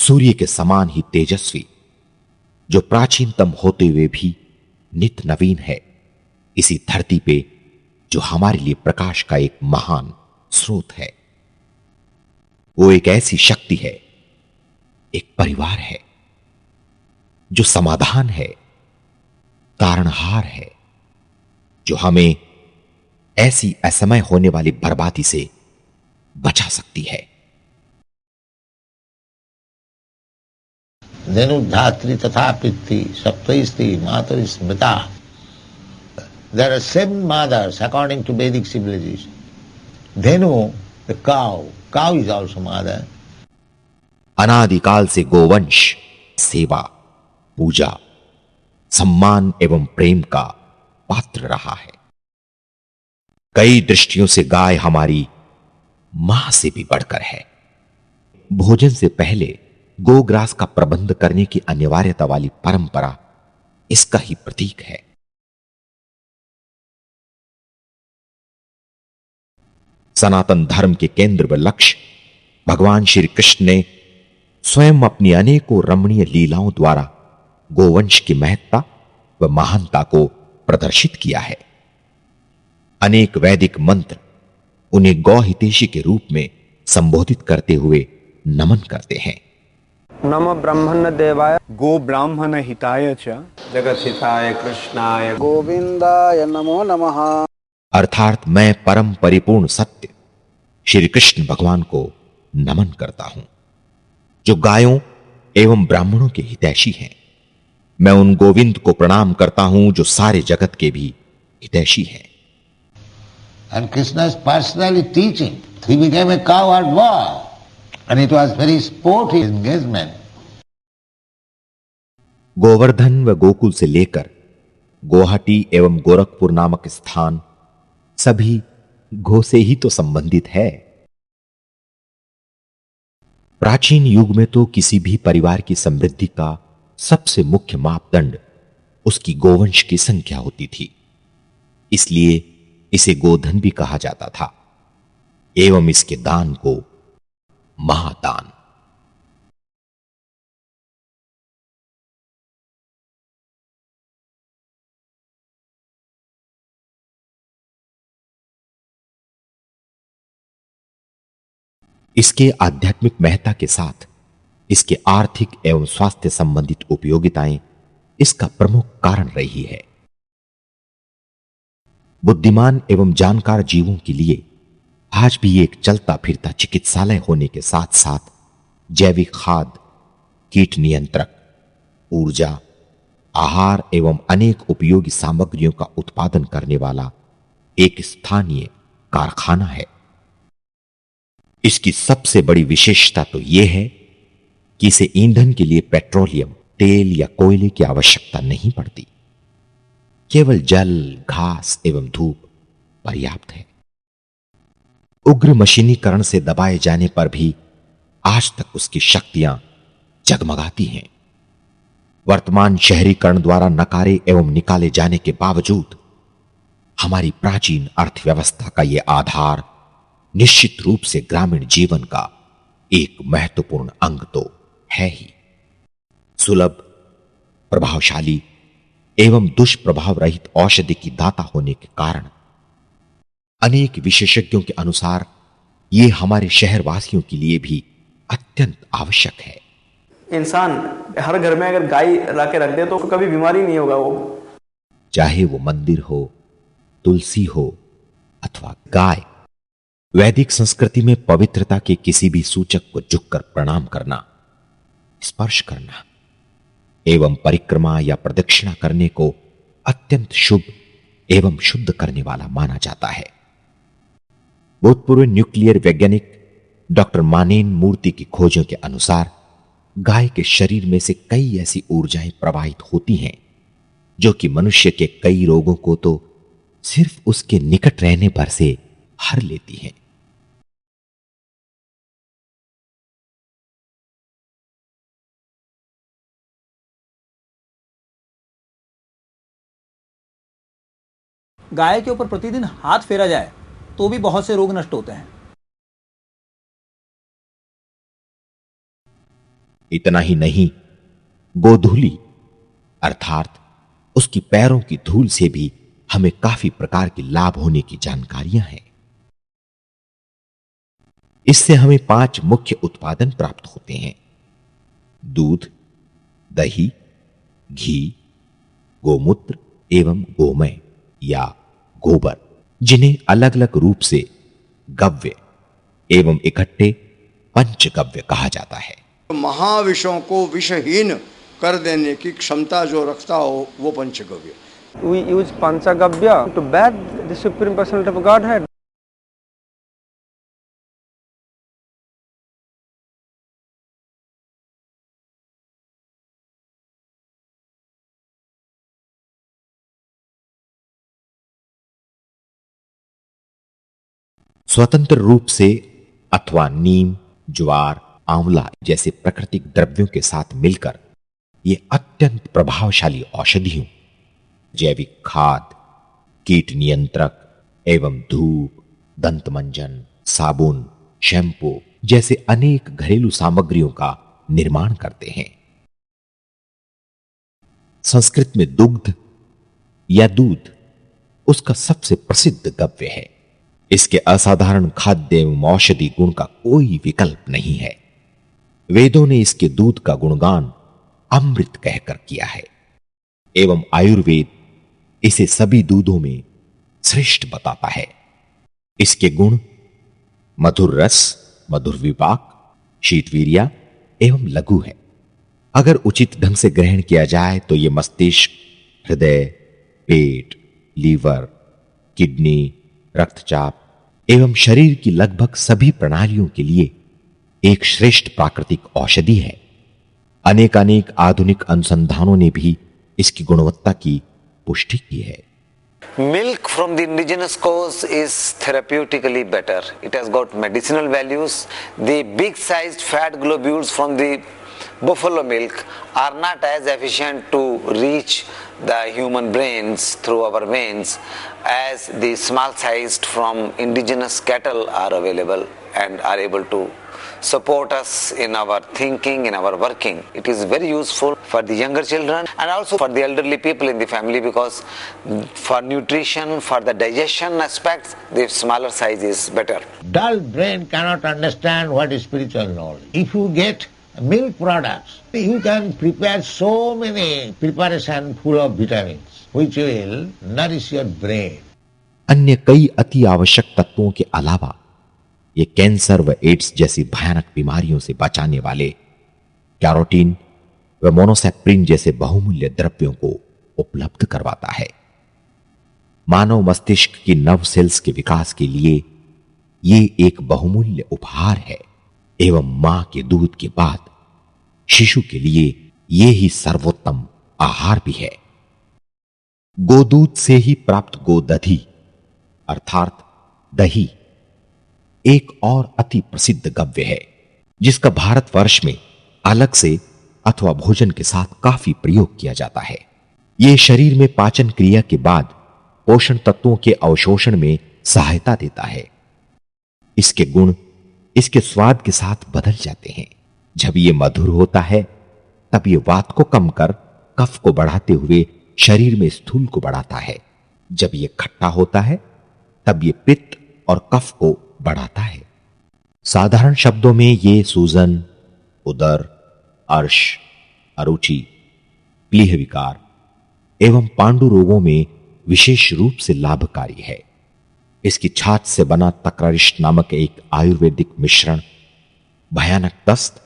सूर्य के समान ही तेजस्वी, जो प्राचीनतम होते हुए भी नित नवीन है, इसी धरती पे जो हमारे लिए प्रकाश का एक महान स्रोत है। वो एक ऐसी शक्ति है, एक परिवार है, जो समाधान है, तारणहार है, जो हमें ऐसी असमय होने वाली बर्बादी से बचा सकती है। धेनु धात्री तथा पितृ सप्तस्त्री मातरि स्मृता। There are 7 mothers according to Vedic civilization. Dhenu, the cow is also mother. अनादिकाल से गोवंश सेवा, पूजा, सम्मान एवं प्रेम का पात्र रहा है। कई दृष्टियों से गाय हमारी मां से भी बढ़कर है। भोजन से पहले गोग्रास का प्रबंध करने की अनिवार्यता वाली परंपरा इसका ही प्रतीक है। सनातन धर्म के केंद्र व लक्ष्य भगवान श्री कृष्ण ने स्वयं अपनी अनेकों रमणीय लीलाओं द्वारा गोवंश की महत्ता व महानता को प्रदर्शित किया है। अनेक वैदिक मंत्र उन्हें गौ हितैषी के रूप में संबोधित करते हुए नमन करते हैं। नमो ब्रह्मण्य देवाय गो ब्राह्मण हिताय च जगत हिताय कृष्णाय गोविंदाय नमो नमः। अर्थात मैं परम परिपूर्ण सत्य श्री कृष्ण भगवान को नमन करता हूं, जो गायों एवं ब्राह्मणों के हितैषी हैं। मैं उन गोविंद को प्रणाम करता हूं जो सारे जगत के भी हितैषी हैं। And Krishna is personally teaching. He became a cowherd boy. And it was very sporty engagement. Govardhan व गोकुल से लेकर गुवाहाटी एवं गोरखपुर नामक स्थान सभी घो से ही तो संबंधित है। प्राचीन युग में तो किसी भी परिवार की समृद्धि का सबसे मुख्य मापदंड उसकी गोवंश की संख्या होती थी। इसलिए इसे गोधन भी कहा जाता था एवं इसके दान को महादान। इसके आध्यात्मिक महत्ता के साथ इसके आर्थिक एवं स्वास्थ्य संबंधित उपयोगिताएं इसका प्रमुख कारण रही है। बुद्धिमान एवं जानकार जीवों के लिए आज भी एक चलता फिरता चिकित्सालय होने के साथ साथ जैविक खाद, कीट नियंत्रक, ऊर्जा, आहार एवं अनेक उपयोगी सामग्रियों का उत्पादन करने वाला एक स्थानीय कारखाना है। इसकी सबसे बड़ी विशेषता तो यह है कि इसे ईंधन के लिए पेट्रोलियम, तेल या कोयले की आवश्यकता नहीं पड़ती। केवल जल, घास एवं धूप पर्याप्त है। उग्र मशीनीकरण से दबाए जाने पर भी आज तक उसकी शक्तियां जगमगाती हैं। वर्तमान शहरीकरण द्वारा नकारे एवं निकाले जाने के बावजूद हमारी प्राचीन अर्थव्यवस्था का यह आधार निश्चित रूप से ग्रामीण जीवन का एक महत्वपूर्ण अंग तो है ही। सुलभ, प्रभावशाली एवं दुष्प्रभाव रहित औषधि की दाता होने के कारण अनेक विशेषज्ञों के अनुसार यह हमारे शहरवासियों के लिए भी अत्यंत आवश्यक है। इंसान हर घर में अगर गाय लाके रख दे तो कभी बीमारी नहीं होगा। वो चाहे वो मंदिर हो, तुलसी हो अथवा गाय। वैदिक संस्कृति में पवित्रता के किसी भी सूचक को झुककर प्रणाम करना, स्पर्श करना एवं परिक्रमा या प्रदक्षिणा करने को अत्यंत शुभ एवं शुद्ध करने वाला माना जाता है। भूतपूर्व न्यूक्लियर वैज्ञानिक डॉक्टर मानेन मूर्ति की खोजों के अनुसार गाय के शरीर में से कई ऐसी ऊर्जाएं प्रवाहित होती हैं जो कि मनुष्य के कई रोगों को तो सिर्फ उसके निकट रहने पर से हर लेती हैं। गाय के ऊपर प्रतिदिन हाथ फेरा जाए तो भी बहुत से रोग नष्ट होते हैं। इतना ही नहीं, गोधूली अर्थात उसकी पैरों की धूल से भी हमें काफी प्रकार के लाभ होने की जानकारियां हैं। इससे हमें 5 मुख्य उत्पादन प्राप्त होते हैं: दूध, दही, घी, गोमूत्र एवं गोमय या गोबर, जिन्हें अलग अलग रूप से गव्य एवं इकट्ठे पंचगव्य कहा जाता है। महाविषों को विषहीन कर देने की क्षमता जो रखता हो वो पंचगव्य। We use Panchagavya to bear the Supreme Personality of Godhead. स्वतंत्र रूप से अथवा नीम, ज्वार, आंवला जैसे प्राकृतिक द्रव्यों के साथ मिलकर ये अत्यंत प्रभावशाली औषधियों, जैविक खाद, कीट नियंत्रक एवं धूप, दंतमंजन, साबुन, शैम्पू जैसे अनेक घरेलू सामग्रियों का निर्माण करते हैं। संस्कृत में दुग्ध या दूध उसका सबसे प्रसिद्ध गव्य है। इसके असाधारण खाद्य एवं औषधि गुण का कोई विकल्प नहीं है। वेदों ने इसके दूध का गुणगान अमृत कहकर किया है एवं आयुर्वेद इसे सभी दूधों में श्रेष्ठ बताता है। इसके गुण मधुर रस, मधुर विपाक, शीतवीर्या एवं लघु है। अगर उचित ढंग से ग्रहण किया जाए तो यह मस्तिष्क, हृदय, पेट, लीवर, किडनी, रक्तचाप एवं शरीर की लगभग सभी प्रणालियों के लिए एक श्रेष्ठ प्राकृतिक औषधि है। अनेकानेक आधुनिक अनुसंधानों ने भी इसकी गुणवत्ता की पुष्टि की है। Milk from the indigenous cows is therapeutically better. It has got medicinal values. The big-sized fat globules from the buffalo milk are not as efficient to reach the human brains through our veins as the small-sized from indigenous cattle are available and are able to support us in our thinking, in our working. It is very useful for the younger children and also for the elderly people in the family, because for nutrition, for the digestion aspects, the smaller size is better. Dull brain cannot understand what is spiritual knowledge. If you get milk products, you can prepare so many preparation full of vitamins which will nourish your brain. अन्य कई अति आवश्यक तत्वों के अलावा ये cancer व ads जैसी भयानक बीमारियों से बचाने वाले कैरोटीन व मोनोसैक्रिन जैसे बहुमूल्य द्रव्यों को उपलब्ध करवाता है। मानव मस्तिष्क की नव सेल्स के विकास के लिए ये एक बहुमूल्य उपहार है एवं मां के दूध के बाद शिशु के लिए ये ही सर्वोत्तम आहार भी है। गोदूध से ही प्राप्त गोदधि अर्थात दही एक और अति प्रसिद्ध गव्य है, जिसका भारतवर्ष में अलग से अथवा भोजन के साथ काफी प्रयोग किया जाता है। यह शरीर में पाचन क्रिया के बाद पोषण तत्वों के अवशोषण में सहायता देता है। इसके गुण इसके स्वाद के साथ बदल जाते हैं। जब यह मधुर होता है तब यह वात को कम कर कफ को बढ़ाते हुए शरीर में स्थूल को बढ़ाता है। जब यह खट्टा होता है तब यह पित्त और कफ को बढ़ाता है। साधारण शब्दों में यह सूजन, उदर, अर्श, अरुचि, प्लीह विकार एवं पांडु रोगों में विशेष रूप से लाभकारी है। इसकी छाछ से बना तक्रारिष्ट नामक एक आयुर्वेदिक मिश्रण भयानक दस्त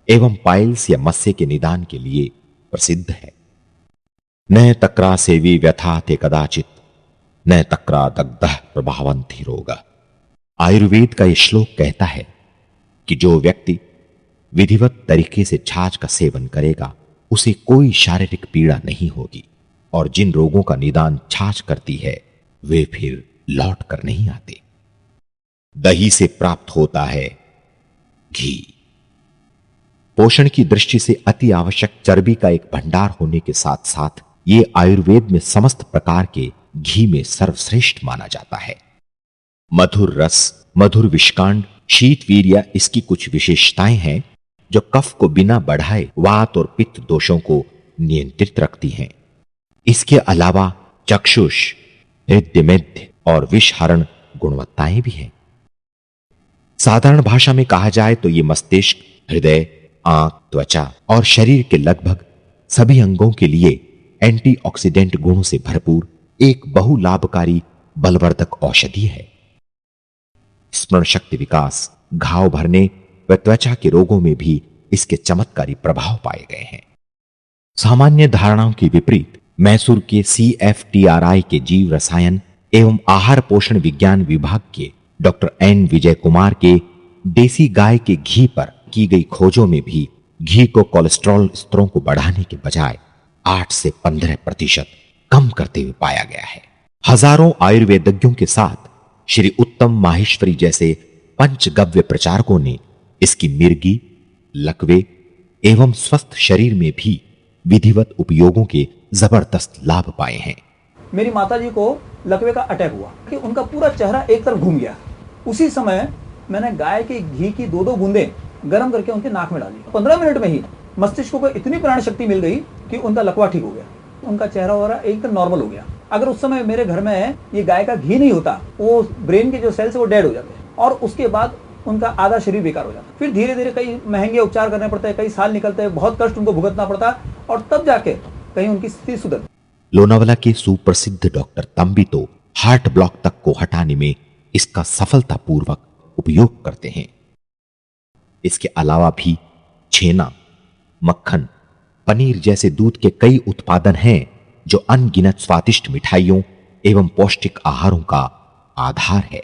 एवं पाइल्स या मस्से के निदान के लिए प्रसिद्ध है। न तक्रा सेवी व्यथा ते कदाचित न तक्रा दग्धः प्रभावंती रोग। आयुर्वेद का यह श्लोक कहता है कि जो व्यक्ति विधिवत तरीके से छाछ का सेवन करेगा उसे कोई शारीरिक पीड़ा नहीं होगी, और जिन रोगों का निदान छाछ करती है वे फिर लौट कर नहीं आते। दही से प्राप्त होता है घी। पोषण की दृष्टि से अति आवश्यक चर्बी का एक भंडार होने के साथ साथ ये आयुर्वेद में समस्त प्रकार के घी में सर्वश्रेष्ठ माना जाता है। मधुर रस, मधुर विषकांड, शीत वीर्य इसकी कुछ विशेषताएं हैं जो कफ को बिना बढ़ाए वात और पित्त दोषों को नियंत्रित रखती हैं। इसके अलावा चक्षुष, हृदय मेध्य और विषहरण गुणवत्ताएं भी हैं। साधारण भाषा में कहा जाए तो ये मस्तिष्क, हृदय, आंख, त्वचा और शरीर के लगभग सभी अंगों के लिए एंटीऑक्सीडेंट गुणों से भरपूर एक बहुलाभकारी बलवर्धक औषधि है। स्मरण शक्ति विकास, घाव भरने व त्वचा के रोगों में भी इसके चमत्कारी प्रभाव पाए गए हैं। सामान्य धारणाओं के विपरीत मैसूर के CFTRI के जीव रसायन एवं आहार पोषण विज्ञान विभाग के डॉक्टर N विजय कुमार के देसी गाय के घी पर की गई खोजों में भी घी को कोलेस्ट्रॉल स्तरों को बढ़ाने के बजाय 8 से 15% कम करते हुए पाया गया है। हजारों आयुर्वेदज्ञों के साथ श्री उत्तम माहेश्वरी जैसे पंचगव्य प्रचारकों ने इसकी मिर्गी, लकवे एवं स्वस्थ शरीर में भी विधिवत उपयोगों के जबरदस्त लाभ पाए हैं। मेरी माताजी को लकवे का अटैक हुआ कि उनका पूरा चेहरा एक तरफ घूम गया। उसी समय मैंने गाय के घी की 2-2 बूंदें गर्म करके उनके नाक में डाली। 15 मिनट में ही मस्तिष्क को इतनी प्राण शक्ति मिल गई कि उनका लकवा ठीक हो गया, उनका चेहरा वगैरह एकदम नॉर्मल हो गया। अगर उस समय मेरे घर में ये गाय का घी नहीं होता, वो ब्रेन के जो सेल्स है वो डेड हो जाते और उसके बाद उनका आधा शरीर बेकार हो जाता। फिर धीरे धीरे कई महंगे उपचार करने पड़ते हैं, कई साल निकलते हैं, बहुत कष्ट उनको भुगतना पड़ता और तब जाके कहीं उनकी स्थिति सुधरती। लोनावाला के सुप्रसिद्ध डॉक्टर तंबी तो हार्ट ब्लॉक तक को हटाने में इसका सफलतापूर्वक उपयोग करते हैं। इसके अलावा भी छेना, मक्खन, पनीर जैसे दूध के कई उत्पादन हैं जो अनगिनत स्वादिष्ट मिठाइयों एवं पौष्टिक आहारों का आधार है।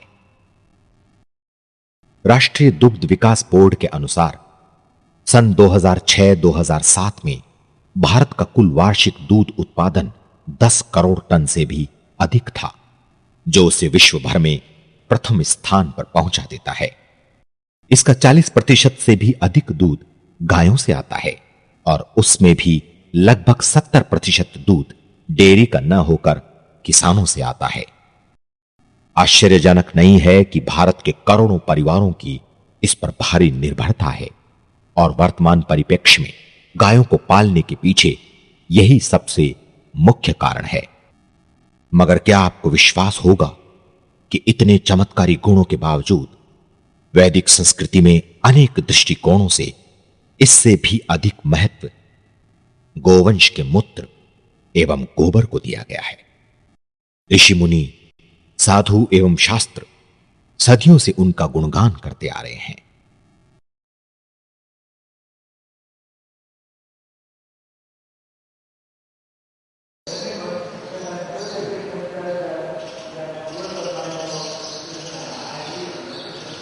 राष्ट्रीय दुग्ध विकास बोर्ड के अनुसार सन 2006-2007 में भारत का कुल वार्षिक दूध उत्पादन 10 करोड़ टन से भी अधिक था, जो उसे विश्व भर में प्रथम स्थान पर पहुंचा देता है। इसका 40% से भी अधिक दूध गायों से आता है और उसमें भी लगभग 70% दूध डेयरी का न होकर किसानों से आता है। आश्चर्यजनक नहीं है कि भारत के करोड़ों परिवारों की इस पर भारी निर्भरता है और वर्तमान परिप्रेक्ष्य में गायों को पालने के पीछे यही सबसे मुख्य कारण है। मगर क्या आपको विश्वास होगा कि इतने चमत्कारी गुणों के बावजूद वैदिक संस्कृति में अनेक दृष्टिकोणों से इससे भी अधिक महत्व गोवंश के मूत्र एवं गोबर को दिया गया है। ऋषि मुनि, साधु एवं शास्त्र सदियों से उनका गुणगान करते आ रहे हैं।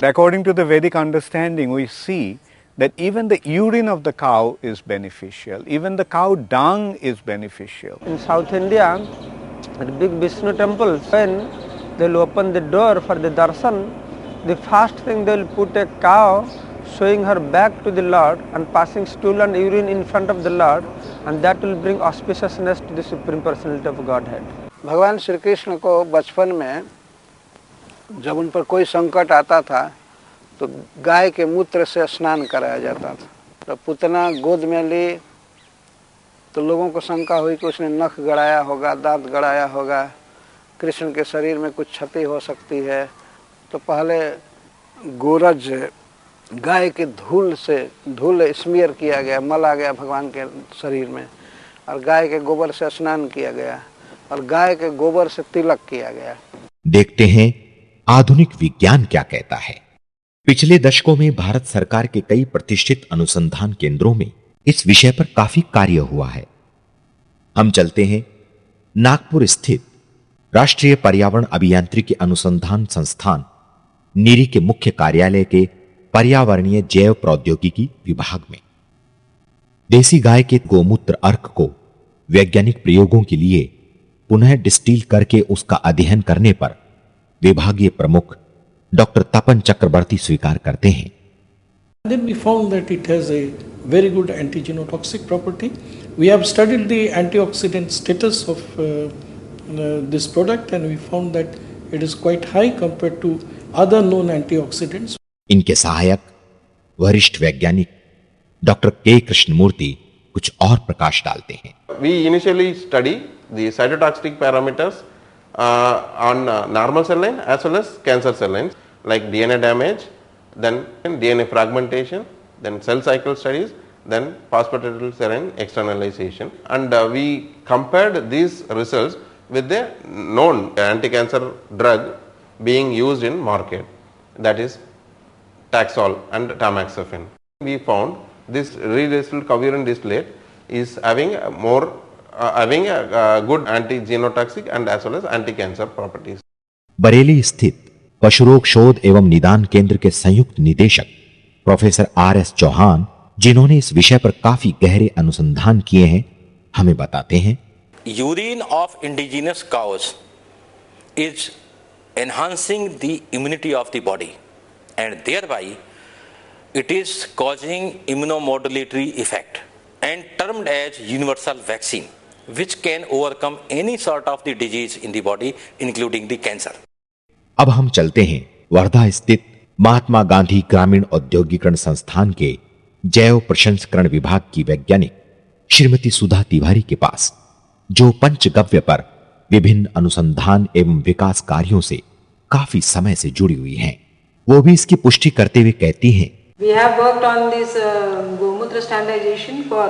According to the Vedic understanding, we see that even the urine of the cow is beneficial, even the cow dung is beneficial. In South India, at big Vishnu temple, when they'll open the door for the darshan, the first thing they'll put a cow showing her back to the Lord and passing stool and urine in front of the Lord, and that will bring auspiciousness to the Supreme Personality of Godhead. भगवान श्री कृष्ण को बचपन में जब उन पर कोई संकट आता था तो गाय के मूत्र से स्नान कराया जाता था। तो पुतना गोद में ली तो लोगों को शंका हुई कि उसने नख गड़ाया होगा, दांत गड़ाया होगा, कृष्ण के शरीर में कुछ क्षति हो सकती है। तो पहले गोरज गाय के धूल स्मीयर किया गया, मला गया भगवान के शरीर में, और गाय के गोबर से स्नान किया गया और गाय के गोबर से तिलक किया गया। देखते हैं आधुनिक विज्ञान क्या कहता है। पिछले दशकों में भारत सरकार के कई प्रतिष्ठित अनुसंधान केंद्रों में इस विषय पर काफी कार्य हुआ है। हम चलते हैं नागपुर स्थित राष्ट्रीय पर्यावरण अभियांत्रिकी अनुसंधान संस्थान नीरी के मुख्य कार्यालय के पर्यावरणीय जैव प्रौद्योगिकी विभाग में। देसी गाय के गोमूत्र अर्क को वैज्ञानिक प्रयोगों के लिए पुनः डिस्टिल करके उसका अध्ययन करने पर विभागीय प्रमुख डॉक्टर तपन चक्रवर्ती स्वीकार करते हैं। Then we found that it has a very good antigenotoxic property. We have studied the antioxidant status of this product and we found that it is quite high compared to other known antioxidants. इनके सहायक वरिष्ठ वैज्ञानिक doctor के कृष्णमूर्ति कुछ और प्रकाश डालते हैं। We initially study the cytotoxic parameters on normal cell line as well as cancer cell lines, like DNA damage, then DNA fragmentation, then cell cycle studies, then phosphatidylserine externalization, and we compared these results with the known anti-cancer drug being used in market, that is Taxol and tamoxifen. We found this redistilled covalent distillate is having a good anti-genotoxic and as well as anti-cancer properties. Bareilly स्थित पशुरोग शोध एवं निदान केंद्र के संयुक्त निदेशक professor RS. Chauhan, जिन्होंने इस विषय पर काफी गहरे अनुसंधान किए हैं, हमें बताते हैं, urine of indigenous cows is enhancing the immunity of the body and thereby it is causing immunomodulatory effect and termed as universal vaccine which can overcome any sort of the disease in the body including the cancer. अब हम चलते हैं वर्धा स्थित महात्मा गांधी ग्रामीण औद्योगिकरण संस्थान के जैव प्रसंस्करण विभाग की वैज्ञानिक श्रीमती सुधा तिवारी के पास, जो पंचगव्य पर विभिन्न अनुसंधान एवं विकास कार्यों से काफी समय से जुड़ी हुई हैं। वो भी इसकी पुष्टि करते हुए कहती हैं, We have worked on this Gomutra standardization for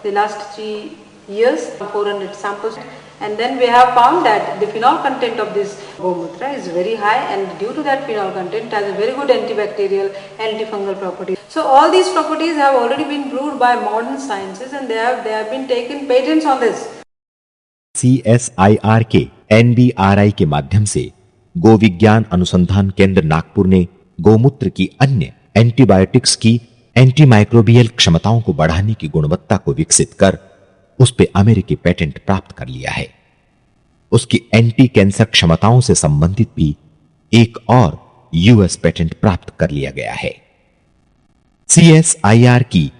the last 3 years, 400 samples, and then we have found that the phenol content of this Gomutra is very high, and due to that phenol content has a very good antibacterial, antifungal properties. So all these properties have already been proved by modern sciences, and they have been taken patents on this. CSIR के NBRI के माध्यम से गो विज्ञान अनुसंधान केंद्र नागपुर ने गोमूत्र की अन्य एंटीबायोटिक्स की एंटीमाइक्रोबियल क्षमताओं को बढ़ाने की गुणवत्ता को विकसित कर उस पे अमेरिकी पेटेंट प्राप्त कर लिया है। उसकी एंटी कैंसर क्षमताओं से संबंधित भी एक और यूएस पेटेंट प्राप्त कर लिया गया है। CSIR की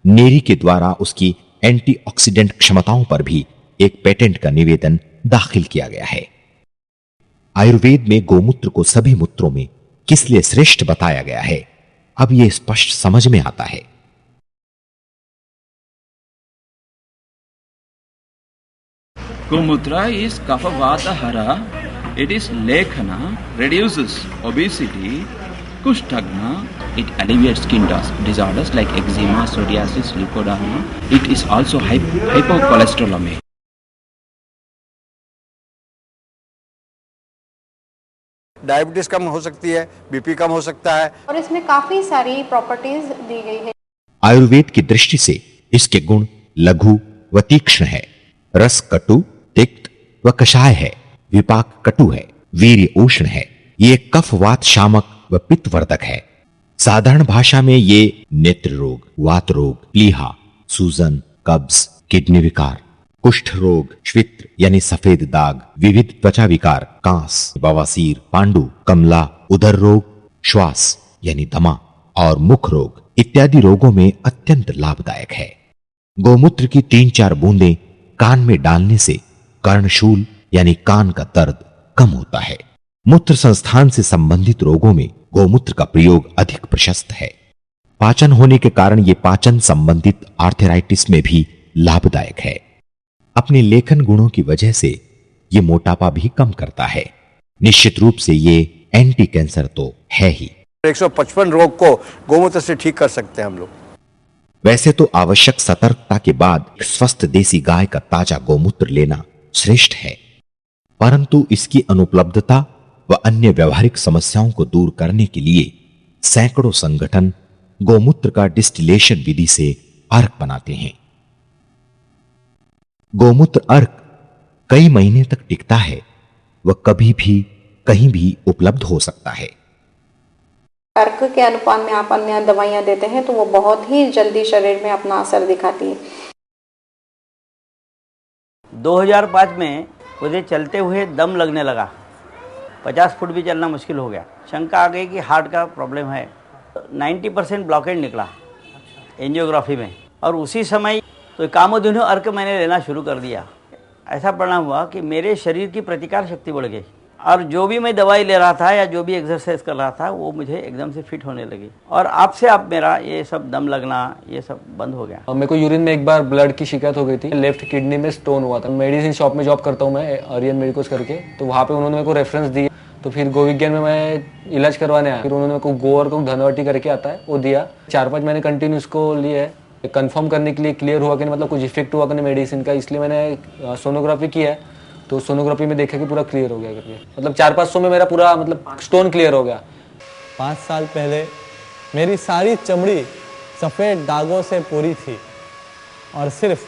नेरी के द्वारा उसकी एंटीऑक्सीडेंट क्षमताओं पर भी एक पेटेंट का निवेदन दाखिल किया गया है। आयुर्वेद में गोमूत्र को सभी मूत्रों में किस लिए श्रेष्ठ बताया गया है, अब यह स्पष्ट समझ में आता है। Gomutra is Kapha-Vata Hara. It is Lekhana, reduces obesity, Kushtagma. It alleviates skin disorders like eczema, psoriasis, leukoderma. It is also hypocholesterolemia. Diabetes कम हो सकती है, बीपी कम हो सकता है, और इसमें काफी सारी प्रॉपर्टीज दी गई है। आयुर्वेद की दृष्टि से इसके गुण लघु व तीक्ष्ण है, रस कटु, तिक्त व कषाय है, विपाक कटु है, वीर्य उष्ण है, ये कफ वात शामक व पित्तवर्धक है। साधारण भाषा में ये नेत्र रोग, वात रोग, प्लीहा, सूजन, कब्ज, किडनी विकार, कुष्ठ रोग, श्वित्र यानी सफेद दाग, विविध त्वचा विकार, कांस, बवासीर, पांडु, कमला, उदर रोग, श्वास यानी दमा और मुख रोग इत्यादि रोगों में अत्यंत लाभदायक है। गोमूत्र की 3-4 बूंदें कान में डालने से कर्णशूल यानी कान का दर्द कम होता है। मूत्र संस्थान से संबंधित रोगों में गोमूत्र का प्रयोग अधिक प्रशस्त है। पाचन होने के कारण यह पाचन संबंधित आर्थराइटिस में भी लाभदायक है। अपने लेखन गुणों की वजह से यह मोटापा भी कम करता है। निश्चित रूप से ये एंटी कैंसर तो है ही। 155 रोग को गोमूत्र से ठीक कर सकते हैं हम लोग। वैसे तो आवश्यक सतर्कता के बाद स्वस्थ देसी गाय का ताजा गोमूत्र लेना श्रेष्ठ है, परंतु इसकी अनुपलब्धता व अन्य व्यवहारिक समस्याओं को दूर करने के लिए सैकड़ों संगठन गोमूत्र का डिस्टिलेशन विधि से अर्क बनाते हैं। गोमूत्र अर्क कई महीने तक टिकता है व कभी भी कहीं भी उपलब्ध हो सकता है। अर्क के अनुपात में आप अन्य दवाइयां देते हैं तो वो बहुत ही जल्दी शरीर में अपना असर दिखाती है। 2005 में मुझे चलते हुए दम लगने लगा, 50 फुट भी चलना मुश्किल हो गया। शंका आ गई कि हार्ट का प्रॉब्लम है। 90% ब्लॉकेज निकला एंजियोग्राफी में, और उसी समय तो कामधेनु अर्क मैंने लेना शुरू कर दिया। ऐसा परिणाम हुआ कि मेरे शरीर की प्रतिकार शक्ति बढ़ गई और जो भी मैं दवाई ले रहा था या जो भी एक्सरसाइज कर रहा था वो मुझे एकदम से फिट होने लगी और आपसे आप मेरा ये सब दम लगना ये सब बंद हो गया। मेरे को यूरिन में एक बार ब्लड की शिकायत हो गई थी, लेफ्ट किडनी में स्टोन हुआ था। मेडिसिन शॉप में जॉब करता हूँ मैं, आर्यन मेडिकोस करके, तो वहाँ पे उन्होंने मेरे को रेफरेंस दी। तो फिर गोविज्ञान में मैं इलाज करवाने आया, फिर उन्होंने मेरे को गो और धनवटी करके आता है वो दिया। 4-5 महीने कंटिन्यू उसको लिए, कंफर्म करने के लिए क्लियर हुआ कि मतलब कुछ इफेक्ट हुआ कि नहीं मेडिसिन का, इसलिए मैंने सोनोग्राफी की है। तो सोनोग्राफी में देखा कि पूरा क्लियर हो गया करके, मतलब 400-500 में मेरा पूरा मतलब स्टोन क्लियर हो गया। 5 साल पहले मेरी सारी चमड़ी सफ़ेद दागों से पूरी थी और सिर्फ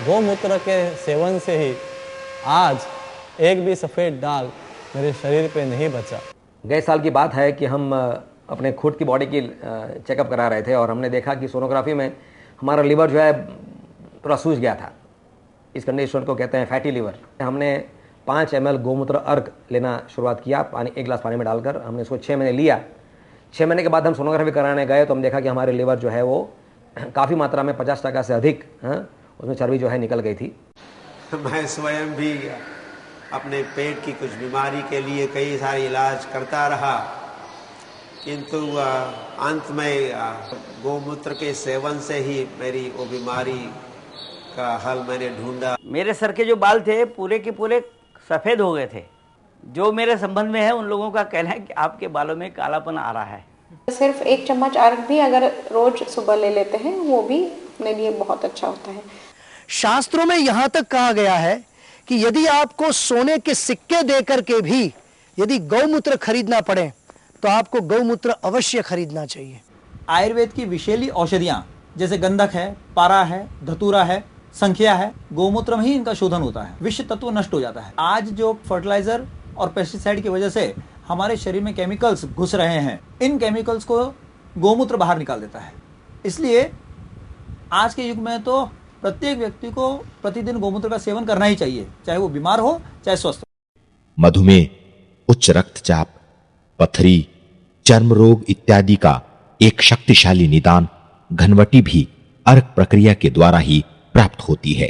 गौमूत्र के सेवन से ही आज एक भी सफ़ेद दाग मेरे शरीर पे नहीं बचा। गए साल की बात है कि हम अपने खुद की बॉडी की चेकअप करा रहे थे और हमने देखा कि सोनोग्राफी में हमारा लीवर जो है पूरा सूज गया था। इस कंडीशन को कहते हैं फैटी लीवर। हमने 5 ml गोमूत्र अर्क लेना शुरुआत किया, पानी 1 गिलास पानी में डालकर। हमने इसको 6 महीने लिया। 6 महीने के बाद हम सोनोग्राफी कराने गए तो हम देखा कि हमारे लीवर जो है वो काफ़ी मात्रा में 50% से अधिक उसमें चर्बी जो है निकल गई थी। मैं स्वयं भी अपने पेट की कुछ बीमारी के लिए कई सारे इलाज करता रहा, किंतु अंत में गोमूत्र के सेवन से ही मेरी वो बीमारी का हल मैंने ढूंढा। मेरे सर के जो बाल थे पूरे के पूरे सफ़ेद हो गए थे। जो मेरे संबंध में है उन लोगों का कहना है कि आपके बालों में कालापन आ रहा है। सिर्फ 1 चम्मच अर्क भी अगर रोज सुबह ले लेते हैं वो भी अपने लिए बहुत अच्छा होता है। शास्त्रों में यहाँ तक कहा गया है कि यदि आपको सोने के सिक्के देकर के भी यदि गौमूत्र खरीदना पड़े तो आपको गौमूत्र अवश्य खरीदना चाहिए। आयुर्वेद की विषैली औषधियां जैसे गंधक है, पारा है, धतूरा है, संख्या है, गौमूत्र में ही इनका शोधन होता है, विषय तत्व नष्ट हो जाता है। आज जो फर्टिलाइजर और पेस्टिसाइड की वजह से हमारे शरीर में केमिकल्स घुस रहे हैं, इन केमिकल्स को गौमूत्र बाहर निकाल देता है। इसलिए आज के युग में तो प्रत्येक व्यक्ति को प्रतिदिन गौमूत्र का सेवन करना ही चाहिए, चाहे वो बीमार हो चाहे स्वस्थ हो। मधुमेह, उच्च रक्तचाप, पथरी, चर्म रोग इत्यादि का एक शक्तिशाली निदान घनवटी भी अर्क प्रक्रिया के द्वारा ही प्राप्त होती है।